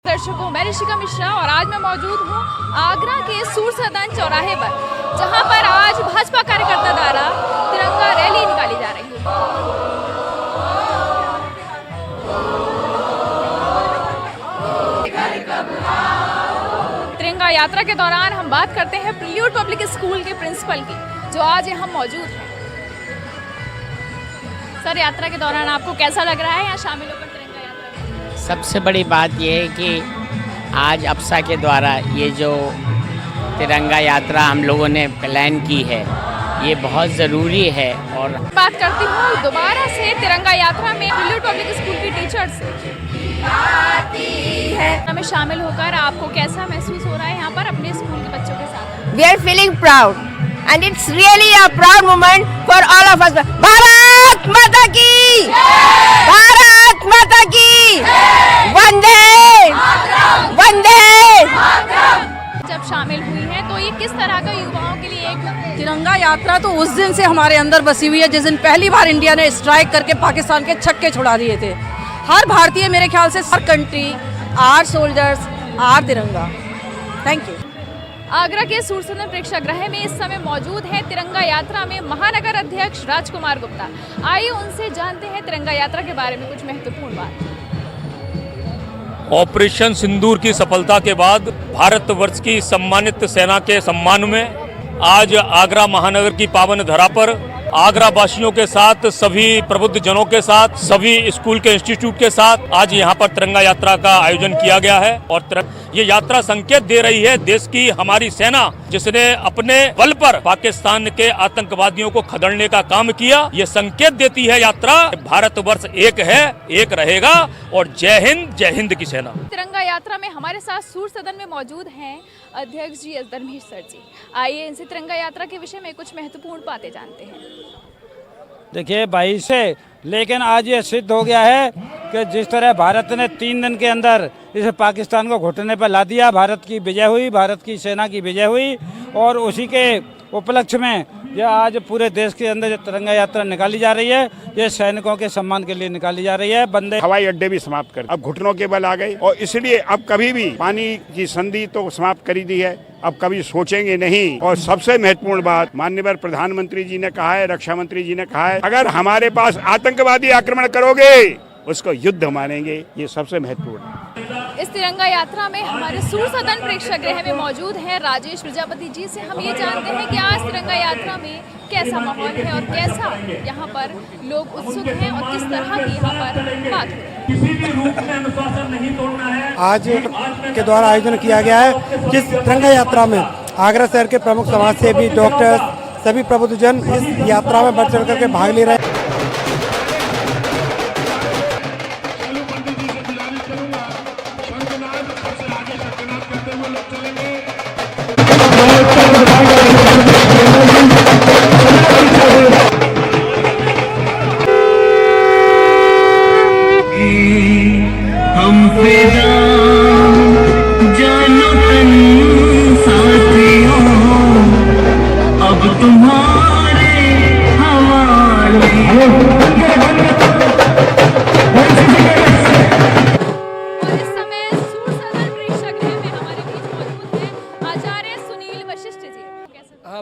दर्शकों, मैं ऋषिका मिश्रा और आज मैं मौजूद हूँ आगरा के सूर सदन चौराहे पर, जहाँ पर आज भाजपा कार्यकर्ता द्वारा तिरंगा रैली निकाली जा रही है। तिरंगा यात्रा के दौरान हम बात करते हैं प्रिल्यूड पब्लिक स्कूल के प्रिंसिपल की, जो आज यहाँ मौजूद है। सर, यात्रा के दौरान आपको कैसा लग रहा है यहाँ शामिल होकर तिरंगा यात्रा में? सबसे बड़ी बात यह है कि आज अप्सा के द्वारा ये जो तिरंगा यात्रा हम लोगों ने प्लान की है, ये बहुत ज़रूरी है। और बात करती हूँ दोबारा से तिरंगा यात्रा में प्रिल्यूड पब्लिक स्कूल की टीचर्स में शामिल होकर आपको कैसा महसूस हो रहा है यहाँ पर अपने स्कूल के बच्चों के साथ? We are feeling proud and it's really a proud moment for all of us. Bharat माता की, भारत माता की, वंदे वंदे। जब शामिल हुई है तो ये किस तरह का युवाओं के लिए एक तिरंगा यात्रा तो उस दिन से हमारे अंदर बसी हुई है जिस दिन पहली बार इंडिया ने स्ट्राइक करके पाकिस्तान के छक्के छुड़ा दिए थे। हर भारतीय, मेरे ख्याल से हर country, our soldiers, our Tiranga. Thank you. Agra के सूर सदन प्रेक्षागृह में इस समय मौजूद है तिरंगा यात्रा में महानगर अध्यक्ष राजकुमार गुप्ता। आइए उनसे जानते हैं तिरंगा यात्रा के बारे में कुछ महत्वपूर्ण बात। ऑपरेशन सिंदूर की सफलता के बाद भारतवर्ष की सम्मानित सेना के सम्मान में आज आगरा महानगर की पावन धरा पर आगरा वासियों के साथ, सभी प्रबुद्ध जनों के साथ, सभी स्कूल के इंस्टीट्यूट के साथ आज यहाँ पर तिरंगा यात्रा का आयोजन किया गया है। और ये यात्रा संकेत दे रही है देश की हमारी सेना, जिसने अपने बल पर पाकिस्तान के आतंकवादियों को खदेड़ने का काम किया। ये संकेत देती है यात्रा, भारतवर्ष एक है, एक रहेगा। और जय हिंद की सेना। तिरंगा यात्रा में हमारे साथ सूर सदन में मौजूद हैं अध्यक्ष जी एस धर्मेश सर जी। आइए इनसे तिरंगा यात्रा के विषय में कुछ महत्वपूर्ण बातें जानते हैं। देखिए 22 से, लेकिन आज ये सिद्ध हो गया है कि जिस तरह भारत ने 3 दिन के अंदर इसे पाकिस्तान को घुटने पर ला दिया, भारत की विजय हुई, भारत की सेना की विजय हुई। और उसी के उपलक्ष्य में यह आज पूरे देश के अंदर जो तिरंगा यात्रा निकाली जा रही है, ये सैनिकों के सम्मान के लिए निकाली जा रही है। बंदे हवाई अड्डे भी समाप्त कर, अब घुटनों के बल आ गए और इसलिए अब कभी भी पानी की संधि तो समाप्त कर ही दी है, अब कभी सोचेंगे नहीं। और सबसे महत्वपूर्ण बात माननीय प्रधानमंत्री जी ने कहा है, रक्षा मंत्री जी ने कहा है, अगर हमारे पास आतंकवादी आक्रमण करोगे उसको युद्ध मानेंगे। ये सबसे महत्वपूर्ण है। इस तिरंगा यात्रा में हमारे सूर सदन प्रेक्षागृह में मौजूद है राजेश प्रजापति जी से हम ये जानते हैं कि आज तिरंगा यात्रा में कैसा माहौल है और कैसा यहाँ पर लोग उत्सुक हैं और किस तरह की यहाँ पर बात है। आज के द्वारा आयोजन किया गया है, जिस तिरंगा यात्रा में आगरा शहर के प्रमुख समाज सेवी, डॉक्टर, सभी प्रबुद्ध जन इस यात्रा में बढ़ चढ़ करके भाग ले रहे हैं।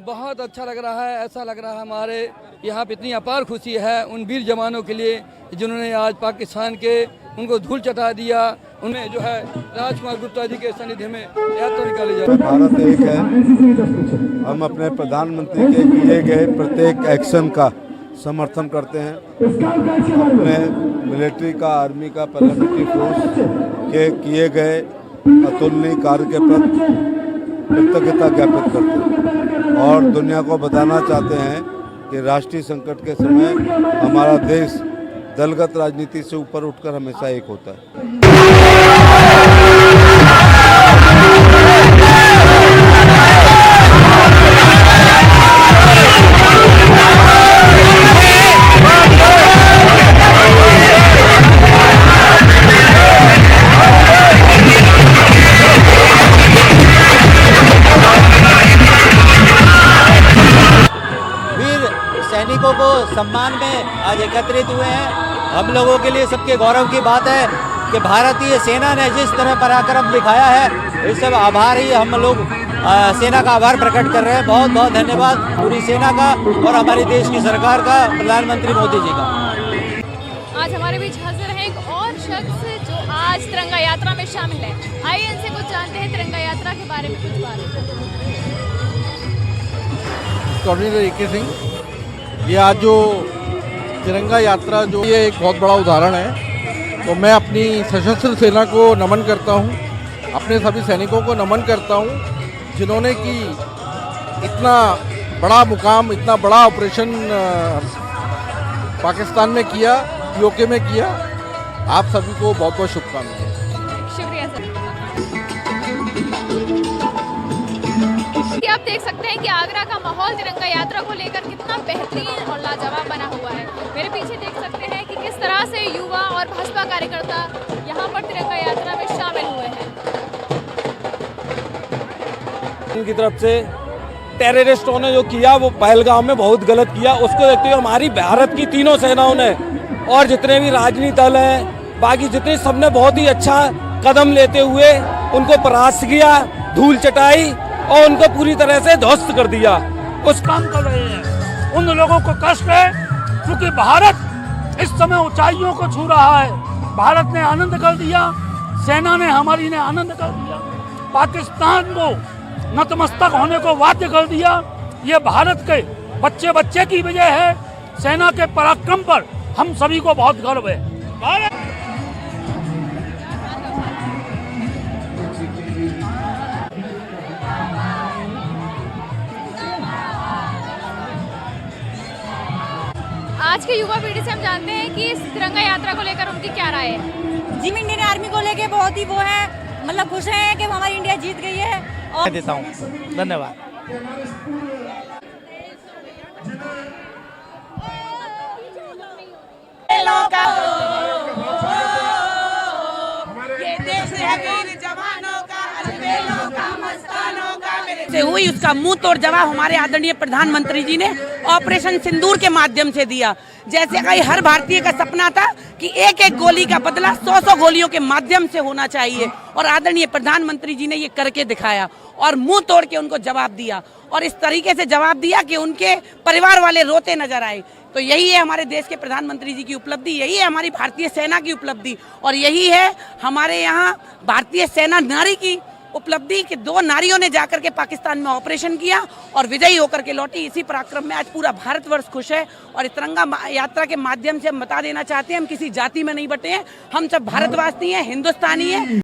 बहुत अच्छा लग रहा है। ऐसा लग रहा है हमारे यहाँ पे इतनी अपार खुशी है उन वीर जवानों के लिए जिन्होंने आज पाकिस्तान के उनको धूल चटा दिया। उनमें जो है राजकुमार गुप्ता जी के सानिध्य में यात्रा निकाली जा रही है। भारत एक है, हम अपने प्रधानमंत्री के किए गए प्रत्येक एक्शन का समर्थन करते हैं। अपने मिलिट्री का, आर्मी का, पैरामिलिट्री फोर्स के किए गए अतुलनीय कार्य के प्रति कृतज्ञता ज्ञापित करते हैं और दुनिया को बताना चाहते हैं कि राष्ट्रीय संकट के समय हमारा देश दलगत राजनीति से ऊपर उठकर हमेशा एक होता है। सैनिकों को सम्मान में आज एकत्रित हुए हैं। हम लोगों के लिए सबके गौरव की बात है कि भारतीय सेना ने जिस तरह पराक्रम दिखाया है, इस सब आभारी हम लोग सेना का आभार प्रकट कर रहे हैं। बहुत बहुत धन्यवाद पूरी सेना का और हमारे देश की सरकार का, प्रधानमंत्री मोदी जी का। आज हमारे बीच हाजिर है एक और शख्स जो आज तिरंगा यात्रा में शामिल है। आइए इनसे कुछ जानते हैं तिरंगा यात्रा के बारे में कुछ बात। कर्नल AK सिंह, ये आज जो तिरंगा यात्रा जो ये एक बहुत बड़ा उदाहरण है, तो मैं अपनी सशस्त्र सेना को नमन करता हूँ, अपने सभी सैनिकों को नमन करता हूँ जिन्होंने कि इतना बड़ा मुकाम, इतना बड़ा ऑपरेशन पाकिस्तान में किया, UK में किया। आप सभी को बहुत बहुत शुभकामनाएं। शुक्रिया सर। आप देख सकते हैं कि आगरा का माहौल तिरंगा यात्रा को लेकर कितना बेहतरीन और लाजवाब बना हुआ है। मेरे पीछे देख सकते हैं कि किस तरह से युवा और भाजपा कार्यकर्ता यहाँ पर तिरंगा यात्रा में शामिल हुए हैं। की तरफ से टेररिस्टों ने जो किया वो पहलगाम में बहुत गलत किया। उसको देखते हुए हमारी भारत की तीनों सेनाओं ने और जितने भी राजनीतिक दल हैं, बाकी जितने, सबने बहुत ही अच्छा कदम लेते हुए उनको परास्त किया, धूल चटाई और उनको पूरी तरह से ध्वस्त कर दिया। उस काम कर रहे हैं, उन लोगों को कष्ट है क्योंकि भारत इस समय ऊंचाइयों को छू रहा है। भारत ने आनंद कर दिया, सेना ने हमारी ने आनंद कर दिया, पाकिस्तान को नतमस्तक होने को बाध्य कर दिया। ये भारत के बच्चे बच्चे की वजह है। सेना के पराक्रम पर हम सभी को बहुत गर्व है। आज के युवा पीढ़ी से हम जानते हैं कि इस तिरंगा यात्रा को लेकर उनकी क्या राय है। जी, इंडियन आर्मी को लेके बहुत ही वो है, मतलब खुश हैं कि हमारी इंडिया जीत गई है। और देता हूँ, धन्यवाद। से हुई उसका मुंह तोड़ जवाब हमारे आदरणीय प्रधानमंत्री जी ने ऑपरेशन सिंदूर के माध्यम से दिया। जैसे कई हर भारतीय का सपना था कि एक एक गोली का बदला 100-100 गोलियों के माध्यम से होना चाहिए, और आदरणीय प्रधानमंत्री जी ने ये करके दिखाया और मुंह तोड़ के उनको जवाब दिया, और इस तरीके से जवाब दिया कि उनके परिवार वाले रोते नजर आए। तो यही है हमारे देश के प्रधानमंत्री जी की उपलब्धि, यही है हमारी भारतीय सेना की उपलब्धि, और यही है हमारे यहाँ भारतीय सेना नारी की उपलब्धि कि 2 नारियों ने जाकर के पाकिस्तान में ऑपरेशन किया और विजयी होकर के लौटी। इसी पराक्रम में आज पूरा भारतवर्ष खुश है। और इस तिरंगा यात्रा के माध्यम से हम बता देना चाहते हैं, हम किसी जाति में नहीं बटे हैं, हम सब भारतवासी हैं, हिंदुस्तानी हैं।